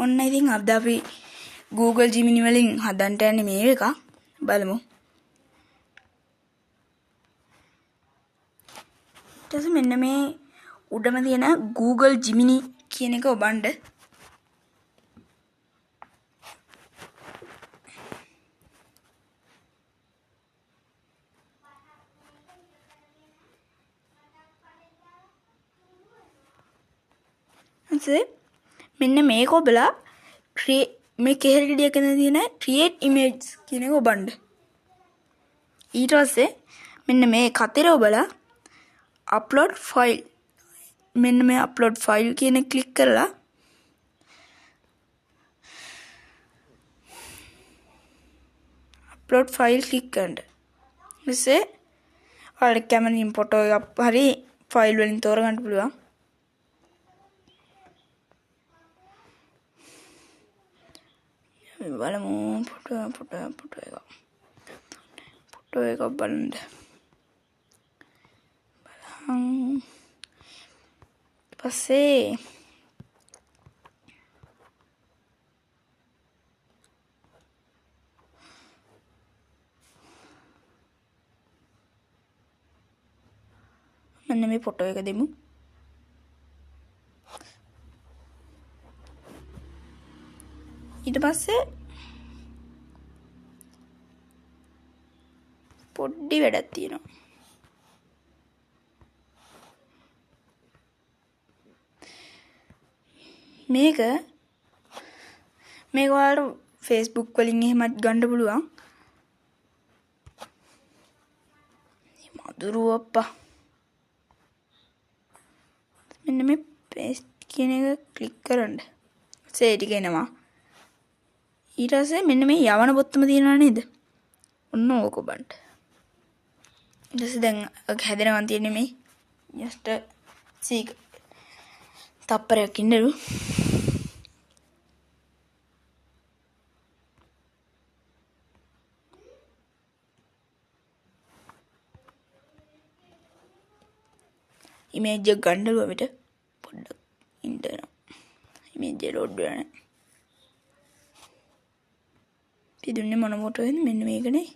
ඔන්න ඉතින් අද අපි Google Gemini වලින් හදන්න යන්නේ මේ එක. බලමු. ඊට මෙන්න මේ උඩම තියෙන Google Gemini කියන එක ඔබන්න. මෙන්න මේක ඔබලා මේ කෙහෙල් ගෙඩියක තියෙන create image කියන එක ඔබන්න. ඊට පස්සේ මෙන්න මේ කතර ඔබලා upload file මෙන්න මේ upload file කියන එක ක්ලික් කරලා upload file ක්ලික් කරන්න. ඊටසේ ඔයාලට කැමති ෆොටෝ එකක් හරි ෆයිල් වලින් තෝරගන්න පුළුවන්. බලමු ෆොටෝ එක බලන්න. පස්සේ මෙන්න මේ ෆොටෝ එක දෙමු. ඊට පස්සේ පොඩ්ඩි වැඩක් තියෙනවා. මේක ඔයාලට Facebook වලින් එහෙමත් ගන්න පුළුවන්. මధుරු අප්පා. මෙන්න මේ paste කියන එක ක්ලික් කරන්න. ඒ ටික එනවා. ඊට පස්සේ මෙන්න මේ යවන බොත්තම තියෙනවා නේද? ඔන්න ඕක බලන්න. ඊට පස්සේ දැන් හැදෙනවා තියෙන්නේ මේ just සීක තප්පරයක් ඉන්නලු. ඉමේජ් එක ගන්නලු අපිට පොඩ්ඩක් ඉන්ටර්න ඉමේජ් එක ලෝඩ් වෙලා නැහැ. පිදුන්නේ මොන ෆොටෝද මෙන්න මේකනේ.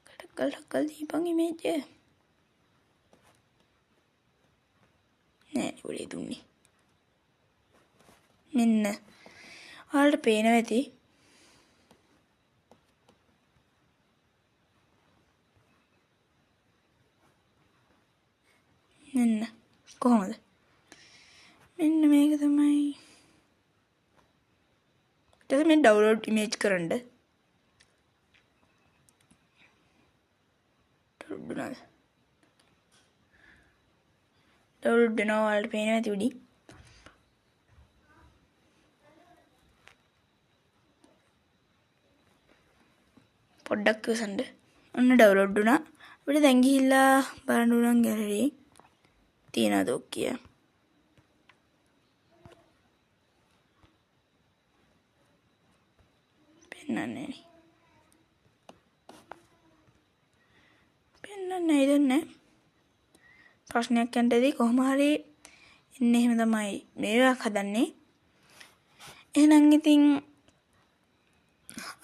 ටක්කල් දීපන් ඉමේජ් එක. නෑ ඔලේ දුන්නේ. මෙන්න ඔයාලට පේනවා ඇති. මෙන්න කොහොමද? මෙන්න මේක තමයි. ඊට මේ ඩවුන්ලෝඩ් ඉමේජ් කරන්න. ඩවුන්ලෝඩ් වෙනවා වලට පේනවා ඇති උඩින්. පොඩ්ඩක් ඉවසන්න. ඔන්න ඩවුන්ලෝඩ් වුණා. අපිට දැන් ගිහිල්ලා බලන්න උනන් ගැලරියේ තියනද ඔක්කිය. පෙන්නන්නේ ඉදන්නේ. ප්‍රශ්නයක් යන්ටදී කොහොම හරි එන්නේ එහෙම තමයි මේවා හදන්නේ. එහෙනම් ඉතින්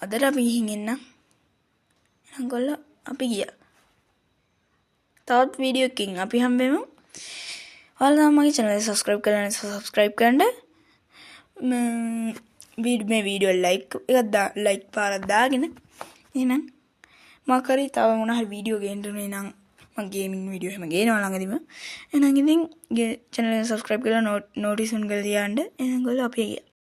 අදට අපි ගිහින් එන්න. එහෙනම් ගොල්ලෝ අපි ගියා. තවත් වීඩියෝ එකකින් අපි හම්බෙමු. ඔයාලා මගේ channel එක subscribe කරලා නැත්නම් subscribe කරන්න. මේ වීඩියෝ like පාරක් දාගෙන එහෙනම් මම කරේ තව මොන හරි වීඩියෝ ගේන්න නම් මම ගේමින් වීඩියෝ එහෙම ගේනවා ළඟදිම. එහෙනම් ඉතින් channel එක subscribe කරලා notice on කරලා තියන්න. එහෙනම් ගොල්ලෝ අපි ගියා.